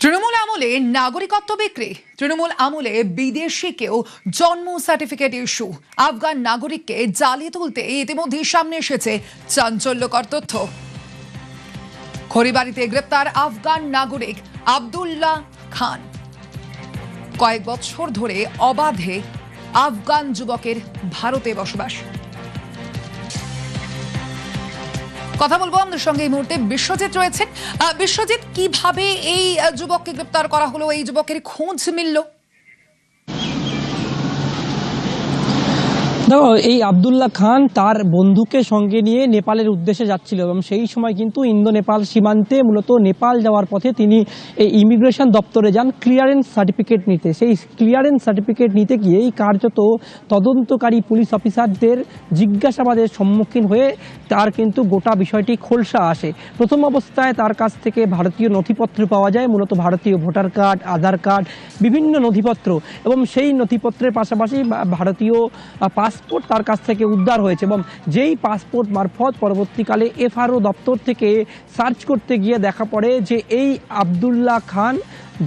তৃণমূল আমলে নাগরিকত্ব বিক্রি, তৃণমূল আমলে বিদেশিকেও জন্ম সার্টিফিকেট ইস্যু, আফগান নাগরিককে জ্বালিয়ে তুলতে ইতিমধ্যে সামনে এসেছে চাঞ্চল্যকর তথ্য। খড়িবাড়িতে গ্রেপ্তার আফগান নাগরিক আব্দুল্লাহ খান। কয়েক বছর ধরে অবাধে আফগান যুবকের ভারতে বসবাস। কথা বলবো আমাদের সঙ্গে এই মুহূর্তে বিশ্বজিৎ রয়েছেন। বিশ্বজিৎ, কিভাবে এই যুবককে গ্রেপ্তার করা হলো, এই যুবকের খোঁজ মিলল? দেখো, এই আব্দুল্লাহ খান তার বন্ধুকে সঙ্গে নিয়ে নেপালের উদ্দেশ্যে যাচ্ছিল এবং সেই সময় কিন্তু ইন্দো নেপাল সীমান্তে মূলত নেপাল যাওয়ার পথে তিনি এই ইমিগ্রেশন দপ্তরে যান ক্লিয়ারেন্স সার্টিফিকেট নিতে। সেই ক্লিয়ারেন্স সার্টিফিকেট নিতে গিয়ে এই কার্যত তদন্তকারী পুলিশ অফিসারদের জিজ্ঞাসাবাদের সম্মুখীন হয়ে তার কিন্তু গোটা বিষয়টি খোলসা আসে। প্রথম অবস্থায় তার কাছ থেকে ভারতীয় নথিপত্র পাওয়া যায়, মূলত ভারতীয় ভোটার কার্ড, আধার কার্ড, বিভিন্ন নথিপত্র, এবং সেই নথিপত্রের পাশাপাশি ভারতীয় পাসপোর্ট তার কাছ থেকে উদ্ধার হয়েছে। এবং যেই পাসপোর্ট মারফত পরবর্তীকালে এফআরও দপ্তর থেকে সার্চ করতে গিয়ে দেখা পড়ে যে এই আব্দুল্লাহ খান,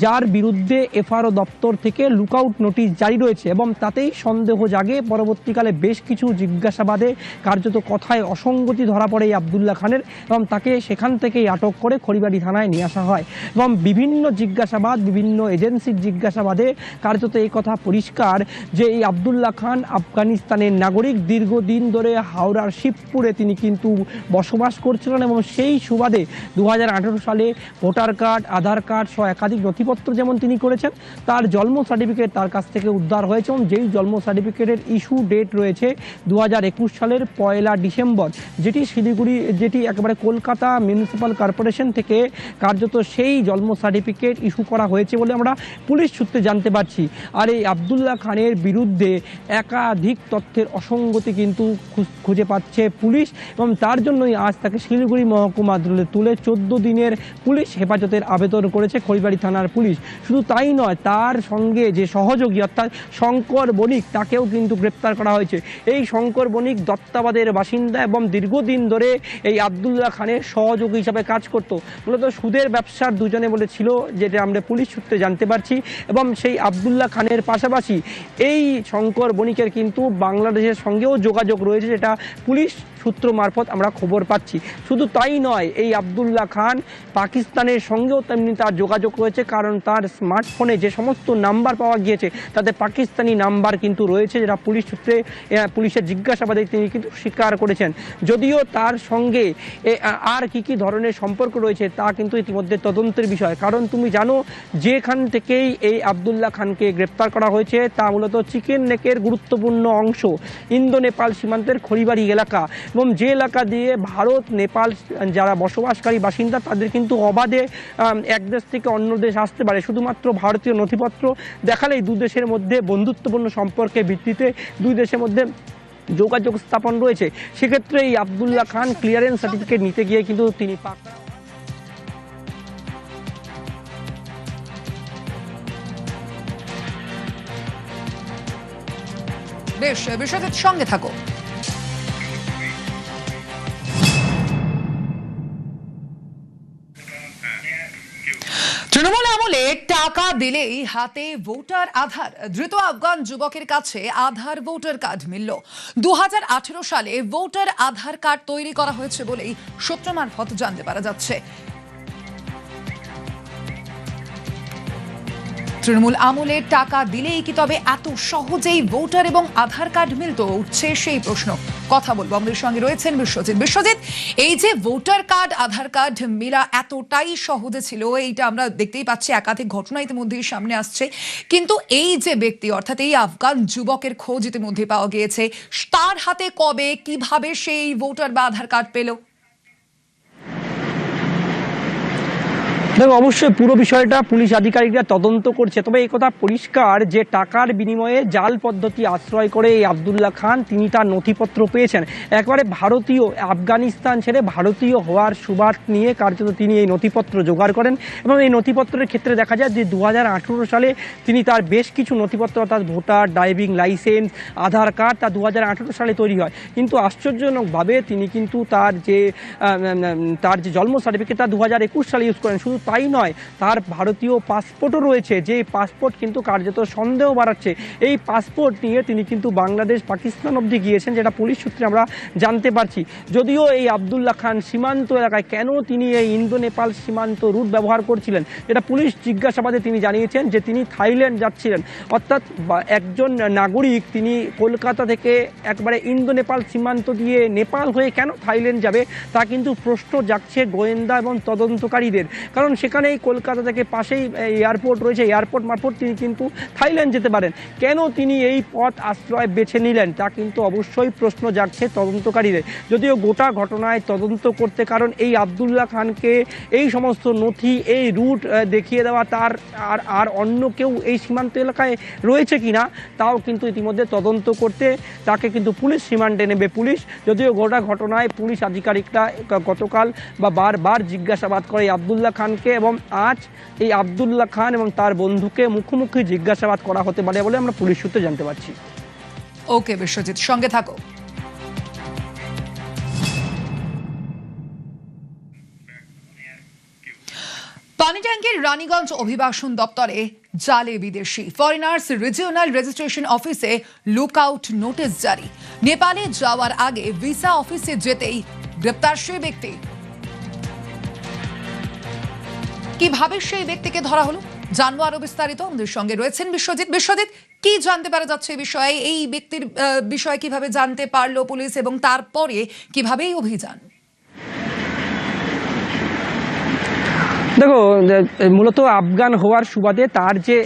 যার বিরুদ্ধে এফআরও দপ্তর থেকে লুকআউট নোটিশ জারি রয়েছে, এবং তাতেই সন্দেহ জাগে। পরবর্তীকালে বেশ কিছু জিজ্ঞাসাবাদে কার্যত কথায় অসঙ্গতি ধরা পড়ে এই আব্দুল্লাহ খানের, এবং তাকে সেখান থেকেই আটক করে খড়িবাড়ি থানায় নিয়ে আসা হয়। এবং বিভিন্ন জিজ্ঞাসাবাদ, বিভিন্ন এজেন্সির জিজ্ঞাসাবাদে কার্যত এই কথা পরিষ্কার যে এই আব্দুল্লাহ খান আফগানিস্তানের নাগরিক। দীর্ঘদিন ধরে হাওড়ার শিবপুরে তিনি কিন্তু বসবাস করছিলেন, এবং সেই সুবাদে 2018 সালে ভোটার কার্ড, আধার কার্ড সহ একাধিক নথিপত্র যেমন তিনি করেছেন, তার জন্ম সার্টিফিকেট তার কাছ থেকে উদ্ধার হয়েছে। এবং যেই জন্ম সার্টিফিকেটের ইস্যু ডেট রয়েছে 2021 সালের 1 ডিসেম্বর, যেটি একেবারে কলকাতা মিউনিসিপ্যাল কর্পোরেশন থেকে কার্যত সেই জন্ম সার্টিফিকেট ইস্যু করা হয়েছে বলে আমরা পুলিশ সূত্রে জানতে পারছি। আর এই আব্দুল্লাহ খানের বিরুদ্ধে একাধিক তথ্যের অসঙ্গতি কিন্তু খুঁজে পাচ্ছে পুলিশ, এবং তার জন্যই আজ তাকে শিলিগুড়ি মহকুমা আদালতে তুলে 14 দিনের পুলিশ হেফাজতের আবেদন করেছে খড়িবাড়ি থানার পুলিশ। শুধু তাই নয়, তার সঙ্গে যে সহযোগী অর্থাৎ শঙ্কর বণিক, তাকেও কিন্তু গ্রেপ্তার করা হয়েছে। এই শঙ্কর বণিক দত্তাবাদের বাসিন্দা এবং দীর্ঘদিন ধরে এই আব্দুল্লাহ খানের সহযোগী হিসাবে কাজ করত। মূলত সুদের ব্যবসার দুজনে বলেছিল, যেটা আমরা পুলিশ সূত্রে জানতে পারছি। এবং সেই আব্দুল্লাহ খানের পাশাপাশি এই শঙ্কর বণিকের কিন্তু বাংলাদেশের সঙ্গেও যোগাযোগ রয়েছে, যেটা পুলিশ সূত্র মারফত আমরা খবর পাচ্ছি। শুধু তাই নয়, এই আব্দুল্লাহ খান পাকিস্তানের সঙ্গেও তেমনি তার যোগাযোগ রয়েছে, কারণ তার স্মার্টফোনে যে সমস্ত নাম্বার পাওয়া গিয়েছে তাতে পাকিস্তানি নাম্বার কিন্তু রয়েছে, যেটা পুলিশ সূত্রে পুলিশের জিজ্ঞাসাবাদে তিনি কিন্তু স্বীকার করেছেন। যদিও তার সঙ্গে আর কি ধরনের সম্পর্ক রয়েছে তা কিন্তু ইতিমধ্যে তদন্তের বিষয়। কারণ তুমি জানো, যেখান থেকেই এই আব্দুল্লাহ খানকে গ্রেপ্তার করা হয়েছে তা মূলত চিকেন নেকের গুরুত্বপূর্ণ অংশ ইন্দো নেপাল সীমান্তের খড়িবাড়ি এলাকা, এবং যে এলাকা দিয়ে ভারত নেপাল যারা বসবাসকারী বাসিন্দা তাদের কিন্তু অবাধে এক দেশ থেকে অন্য দেশ আসতে পারে। শুধুমাত্র ভারতীয় নথিপত্র দেখালেই দুই দেশের মধ্যে বন্ধুত্বপূর্ণ সম্পর্কের ভিত্তিতে দুই দেশের মধ্যে যোগাযোগ স্থাপন রয়েছে। সেক্ষেত্রে এই আব্দুল্লাহ খান ক্লিয়ারেন্স সার্টিফিকেট নিতে গিয়ে কিন্তু তিনি বেশ, বিশ্বজিৎ সঙ্গে থাকো। তৃণমূল আমলে টাকা দিলেই হাতে ভোটার আধার, ধৃত আফগান যুবকের কাছে আধার ভোটার কার্ড মিলল। 2018 সালে ভোটার আধার কার্ড তৈরি করা হয়েছে বলেই সূত্র মারফত জানতে পারা যাচ্ছে। তৃণমূল আমলে টাকা দিলেই কি তবে এত সহজেই ভোটার এবং আধার কার্ড মিলত? উঠছে সেই প্রশ্ন। কথা বলবো, আমাদের সঙ্গে রয়েছেন বিশ্বজিৎ। বিশ্বজিৎ, এই যে ভোটার কার্ড, আধার কার্ড মিলা এতটাই সহজে ছিল, এইটা আমরা দেখতেই পাচ্ছি, একাধিক ঘটনা ইতিমধ্যেই সামনে আসছে। কিন্তু এই যে ব্যক্তি, অর্থাৎ এই আফগান যুবকের খোঁজ ইতিমধ্যে পাওয়া গিয়েছে, তার হাতে কবে, কিভাবে সেই ভোটার বা আধার কার্ড পেল? দেখো, অবশ্যই পুরো বিষয়টা পুলিশ আধিকারিকরা তদন্ত করছে। তবে এই কথা পরিষ্কার যে টাকার বিনিময়ে জাল পদ্ধতি আশ্রয় করে এই আব্দুল্লাহ খান তিনি তার নথিপত্র পেয়েছেন। একবারে ভারতীয়, আফগানিস্তান ছেড়ে ভারতীয় হওয়ার সুবাদ নিয়ে কার্যত তিনি এই নথিপত্র জোগাড় করেন। এবং এই নথিপত্রের ক্ষেত্রে দেখা যায় যে 2018 সালে তিনি তার বেশ কিছু নথিপত্র অর্থাৎ ভোটার, ড্রাইভিং লাইসেন্স, আধার কার্ড তা 2018 সালে তৈরি হয়। কিন্তু আশ্চর্যজনকভাবে তিনি কিন্তু তার যে জন্ম সার্টিফিকেট তা 2021 সালে ইউজ করেন। শুধু তাই নয়, তার ভারতীয় পাসপোর্টও রয়েছে, যে পাসপোর্ট কিন্তু কার্যত সন্দেহ বাড়াচ্ছে। এই পাসপোর্ট নিয়ে তিনি কিন্তু বাংলাদেশ পাকিস্তান অবধি গিয়েছেন, যেটা পুলিশ সূত্রে আমরা জানতে পারছি। যদিও এই আবদুল্লাহ খান সীমান্ত এলাকায় কেন তিনি এই ইন্দো নেপাল সীমান্ত রুট ব্যবহার করছিলেন, এটা পুলিশ জিজ্ঞাসাবাদে তিনি জানিয়েছেন যে তিনি থাইল্যান্ড যাচ্ছিলেন। অর্থাৎ একজন নাগরিক তিনি কলকাতা থেকে একবারে ইন্দো নেপাল সীমান্ত দিয়ে নেপাল হয়ে কেন থাইল্যান্ড যাবে, তা কিন্তু প্রশ্ন জাগছে গোয়েন্দা এবং তদন্তকারীদের। কারণ সেখানে এই কলকাতা থেকে পাশেই এয়ারপোর্ট রয়েছে, এয়ারপোর্ট মারফত তিনি কিন্তু থাইল্যান্ড যেতে পারেন। কেন তিনি এই পথ আশ্রয় বেছে নিলেন, তা কিন্তু অবশ্যই প্রশ্ন জাগছে তদন্তকারীদের। যদিও গোটা ঘটনায় তদন্ত করতে, কারণ এই আবদুল্লাহ খানকে এই সমস্ত নথি, এই রুট দেখিয়ে দেওয়া, তার আর অন্য কেউ এই সীমান্ত এলাকায় রয়েছে কিনা তাও কিন্তু ইতিমধ্যে তদন্ত করতে তাকে কিন্তু পুলিশ রিমান্ডে নেবে পুলিশ। যদিও গোটা ঘটনায় পুলিশ আধিকারিকরা গতকাল বা বারবার জিজ্ঞাসাবাদ করে আবদুল্লাহ খানকে, এবং আজ এই আবদুল্লাহ খান এবং তার বন্ধুকে মুখোমুখি জিজ্ঞাসাবাদ করা হতে পারে বলে আমরা পুলিশ সূত্রে জানতে পারছি। ওকে বিশ্বজিৎ, সঙ্গে থাকো। পানিট্যাঙ্কির রানীগঞ্জ অভিবাসন দপ্তরে জালে বিদেশি ফরেনার্স রিজিওনাল রেজিস্ট্রেশন অফিসে লুকআউট নোটিশ জারি। নেপালে যাওয়ার আগে ভিসা অফিসে যেতেই গ্রেপ্তার সেই ব্যক্তি। কিভাবে সেই ব্যক্তিকে ধরা হলো জানবো আরো বিস্তারিত। আমাদের সঙ্গে রয়েছেন বিশ্বজিৎ। বিশ্বজিৎ, কি জানতে পারা যাচ্ছে এই বিষয়ে? এই ব্যক্তির বিষয়ে কিভাবে জানতে পারলো পুলিশ এবং তারপরে কিভাবে এই অভিযান? দেখো, মূলত আফগান হওয়ার সুবাদে তার যে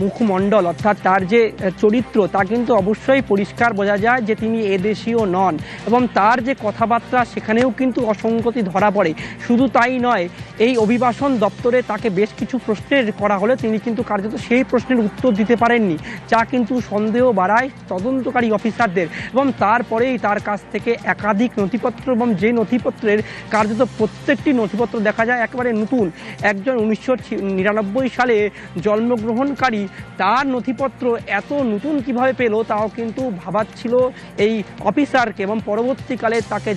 মুখমণ্ডল, অর্থাৎ তার যে চরিত্র, তা কিন্তু অবশ্যই পরিষ্কার বোঝা যায় যে তিনি এদেশীয় নন, এবং তার যে কথাবার্তা সেখানেও কিন্তু অসঙ্গতি ধরা পড়ে। শুধু তাই নয়, এই অভিবাসন দপ্তরে তাকে বেশ কিছু প্রশ্নের করা হলে তিনি কিন্তু কার্যত সেই প্রশ্নের উত্তর দিতে পারেননি, যা কিন্তু সন্দেহ বাড়ায় তদন্তকারী অফিসারদের। এবং তারপরেই তার কাছ থেকে একাধিক নথিপত্র, এবং যে নথিপত্রের কার্যত প্রত্যেকটি নথিপত্র দেখা যায় একেবারে নতুন। একজন 1999 সালে জন্মগ্রহণকারী, তার নথিপত্র এত নতুন কিভাবে পেল তাও কিন্তু ভাবাচ্ছিল এই অফিসারকে, এবং পরবর্তীকালে তাকে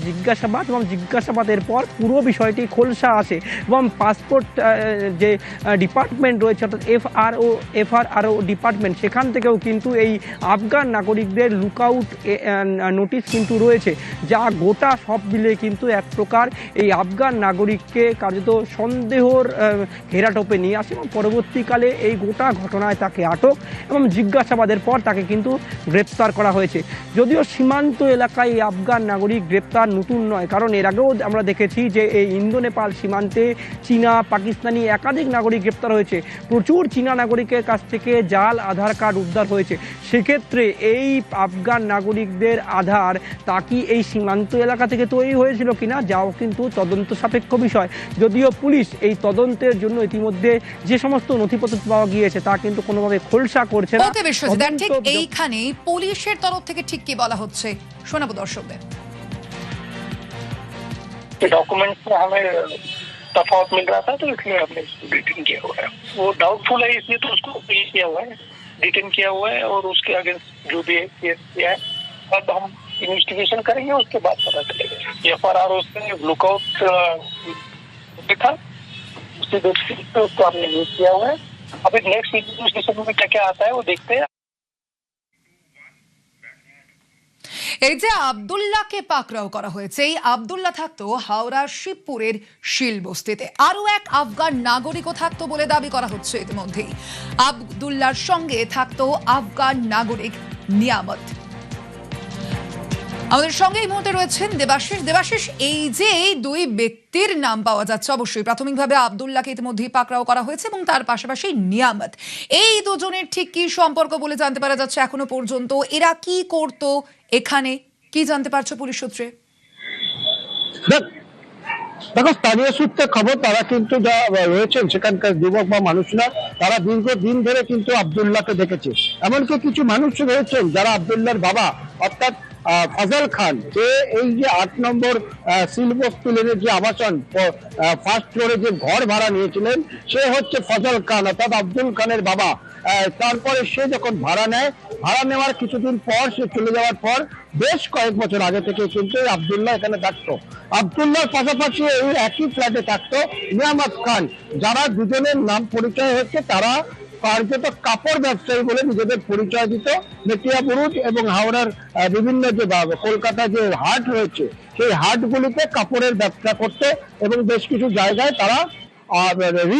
জিজ্ঞাসাবাদের পর পুরো বিষয়টি খোলসা আসে। এবং পাসপোর্ট যে ডিপার্টমেন্ট রয়েছে, অর্থাৎ এফআরও ডিপার্টমেন্ট, সেখান থেকেও কিন্তু এই আফগান নাগরিকদের লুকআউট নোটিশ কিন্তু রয়েছে, যা গোটা সব মিলে কিন্তু এক প্রকার এই আফগান নাগরিককে কার্যত সন্দেহর ঘেরাটোপে নিয়ে আসে, এবং পরবর্তীকালে এই গোটা ঘটনায় তাকে আটক এবং জিজ্ঞাসাবাদের পর তাকে কিন্তু গ্রেপ্তার করা হয়েছে। যদিও সীমান্ত এলাকায় এই আফগান নাগরিক গ্রেপ্তার নতুন নয়, কারণ এর আগেও আমরা দেখেছি যে এই ইন্দো নেপাল সীমান্তে চীনা, পাকিস্তানি একাধিক নাগরিক গ্রেপ্তার হয়েছে। প্রচুর চীনা নাগরিকের কাছ থেকে জাল আধার কার্ড উদ্ধার হয়েছে। সেক্ষেত্রে এই আফগান নাগরিকদের আধার তা কি এই সীমান্ত এলাকা থেকে তৈরি হয়েছিল কিনা, যাও কিন্তু তদন্ত সাপেক্ষ বিষয়। যদিও পুলিশ এই তদন্তের জন্য ইতিমধ্যে যে সমস্ত নথিপত্র পাওয়া গিয়েছে তা কিন্তু কোনোভাবে খোলসা করছে না। ওকে বিশ্বজিৎ, ঠিক এইখানে পুলিশের তরফ থেকে ঠিক কি বলা হচ্ছে শোনাবো দর্শকদের। डॉक्यूमेंट्स में हमें तफावत मिल रहा था, तो इसलिए हमने इसको डिटेन किया हुआ है। वो डाउटफुल है, इसलिए तो उसको किया हुआ है, डिटेन किया हुआ है, और उसके अगेंस्ट जो भी केस किया है अब हम इन्वेस्टिगेशन करेंगे, उसके बाद पता चलेगा। एफआरआर उसने लुकआउट था, उसी बेसिस पे उसको हमने यूज किया हुआ है। अभी नेक्स्ट इन्वेस्टिगेशन में क्या क्या आता है वो देखते हैं। এই যে আব্দুল্লাহকে পাকড়াও করা হয়েছে, এই আব্দুল্লাহ থাকতো হাওড়ার শিবপুরের শিলবস্তিতে। আরো এক আফগান নাগরিকও থাকতো বলে দাবি করা হচ্ছে ইতিমধ্যেই। আব্দুল্লাহর সঙ্গে থাকতো আফগান নাগরিক নিয়ামত। আমাদের সঙ্গে এই মুহূর্তে রয়েছেন দেবাশিস। দেবাশিস, এই যে দুই ব্যক্তির নাম পাওয়া যাচ্ছে, অবশ্যই প্রাথমিকভাবে আব্দুল্লাহকে ইতিমধ্যেই পাকড়াও করা হয়েছে এবং তার পাশাপাশি নিয়ামত, এই দুজনের ঠিক কি সম্পর্ক বলে জানতে পারা যাচ্ছে এখনো পর্যন্ত? এরা কি করতো এখানে, কি জানতে পারছো পুলিশ সূত্রে? দেখো, স্থানীয় সূত্রে খবর, তারা কিন্তু যা রয়েছেন সেখানকার যুবক বা মানুষরা, তারা দীর্ঘদিন ধরে কিন্তু আব্দুল্লাহকে দেখেছে। এমনকি কিছু মানুষ রয়েছেন যারা আব্দুল্লাহর বাবা, অর্থাৎ ফজল খান, যে এই যে 8 নম্বর শিলবস্তি লেনের যে আবাসন ফার্স্ট ফ্লোরে যে ঘর ভাড়া নিয়েছিলেন, সে হচ্ছে ফজল খান, অর্থাৎ আব্দুল খানের বাবা। তারপরে সে যখন ভাড়া নেয়, ভাড়া নেওয়ার কিছুদিন পর, সে চলে যাওয়ার পর বেশ কয়েক বছর আগে থেকে কিন্তু এই আব্দুল্লাহ এখানে থাকতো। আব্দুল্লাহর পাশাপাশি এই একই ফ্ল্যাটে থাকতো নিয়ামত খান, যারা দুজনের নাম পরিচয় হচ্ছে তারা কার্যত কাপড় ব্যবসায়ী বলে নিজেদের পরিচয় দিত। মেটিয়াবুরুজ এবং হাওড়ার বিভিন্ন যে কলকাতা যে হাট রয়েছে সেই হাটগুলিতে কাপড়ের ব্যবসা করতে এবং বেশ কিছু জায়গায় তারা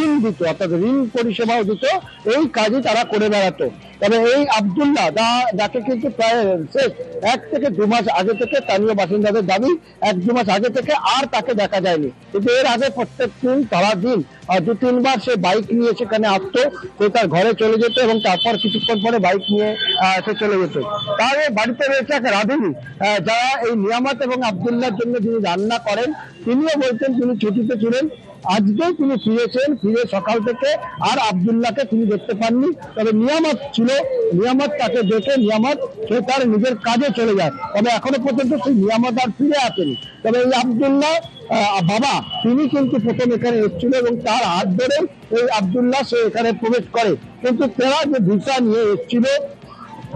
ঋণ দিত, অর্থাৎ ঋণ পরিষেবাও দিত। এই কাজই তারা করে বেড়াতো। তবে এই আব্দুল্লাহ যাকে কিন্তু প্রায় শেষ 1 থেকে 2 মাস আগে থেকে স্থানীয় বাসিন্দাদের দাবি 1-2 মাস আগে থেকে আর তাকে দেখা যায়নি, কিন্তু এর আগে প্রত্যেক দিন সারাদিন 2-3 বার সে বাইক নিয়ে সেখানে আসতো, সে তার ঘরে চলে যেত এবং তারপর কিছুক্ষণ পরে বাইক নিয়ে সে চলে যেত। তার বাড়িতে রয়েছে এক রাঁধুনি, যারা এই নিয়ামত এবং আব্দুল্লাহর জন্য যিনি রান্না করেন, তিনিও বলছেন তিনি ছুটিতে ছিলেন। আজকেই তিনি ফিরেছেন, ফিরে সকাল থেকে আর আব্দুল্লাহকে তিনি দেখতে পাননি। তবে নিয়ামত ছিল, নিয়ামত তাকে দেখে নিয়ামত সে তার নিজের কাজে চলে যায়। তবে এখনো পর্যন্ত সেই নিয়ামত আর ফিরে আসেনি। তবে এই আব্দুল্লাহ বাবা তিনি কিন্তু প্রথম এখানে এসেছিল এবং তার হাত ধরে এই আব্দুল্লাহ সে এখানে প্রবেশ করে। কিন্তু তারা যে ভিসা নিয়ে এসেছিল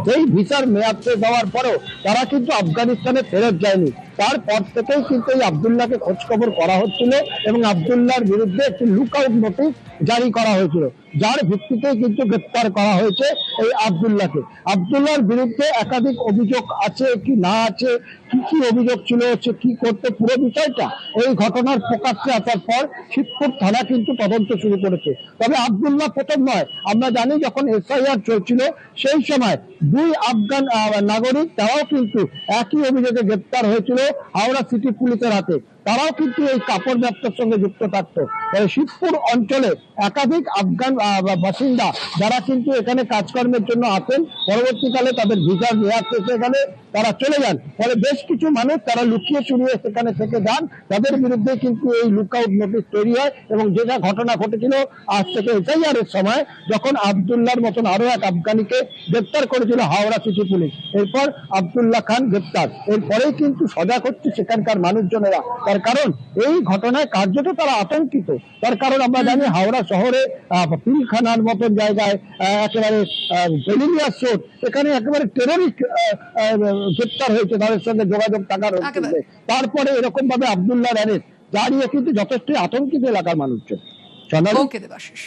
সেই ভিসার মেয়াদ শেষ হওয়ার পরেও তারা কিন্তু আফগানিস্তানে ফেরত যায়নি। তারপর থেকেই কিন্তু এই আব্দুল্লাহকে খোঁজ খবর করা হচ্ছিল এবং আব্দুল্লাহর বিরুদ্ধে একটি লুকআউট নোটিশ জারি করা হয়েছিল, যার ভিত্তিতে কিন্তু গ্রেপ্তার করা হয়েছে এই আব্দুল্লাহকে। আব্দুল্লাহর বিরুদ্ধে একাধিক অভিযোগ আছে কি না আছে, কি কি অভিযোগ ছিল, সে কি করতে, পুরো বিষয়টা এই ঘটনার প্রকাশ্যে আসার পর শিবপুর থানা কিন্তু তদন্ত শুরু করেছে। তবে আব্দুল্লাহ প্রথম নয়, আমরা জানি যখন এসআইআর চলছিল সেই সময় 2 আফগান নাগরিক তারাও কিন্তু একই অভিযোগে গ্রেপ্তার হয়েছিল হাওড়া সিটি পুলিশের হাতে। তারাও কিন্তু এই কাপড় ব্যবসার সঙ্গে যুক্ত থাকতো। শিবপুর অঞ্চলে একাধিক আফগান বাসিন্দা যারা কিন্তু এখানে কাজকর্মের জন্য আসেন, পরবর্তীকালে তাদের ভিসার মেয়াদ শেষ হয়ে গেলে তারা চলে যান। ফলে বেশ কিছু মানুষ তারা লুকিয়ে চুরিয়ে সেখানে থেকে যান, তাদের বিরুদ্ধে কিন্তু এই লুকআউট নোটিশ তৈরি হয়। এবং যেটা ঘটনা ঘটেছিল আজ থেকে এসআইআর এর সময়, যখন আব্দুল্লাহর মতন আরো এক আফগানিকে গ্রেপ্তার করেছিল হাওড়া সিটি পুলিশ, এরপর আব্দুল্লাহ খান গ্রেপ্তার। এরপরেই কিন্তু সজাগ হচ্ছে সেখানকার মানুষজনেরা। তার কারণ এই ঘটনায় কার্যত তারা আতঙ্কিত। তার কারণ আমরা জানি হাওড়া শহরে পিলখানার মতন জায়গায় একেবারে বেলিলিয়াস রোড, এখানে একেবারে টেররিস্ট গ্রেপ্তার হয়েছে, তাদের সঙ্গে যোগাযোগ থাকার হচ্ছে। তারপরে এরকম ভাবে আব্দুল্লাহর অ্যারেস্ট, যা নিয়ে কিন্তু যথেষ্ট আতঙ্কিত এলাকার মানুষজন। ওকে দেবাশিস।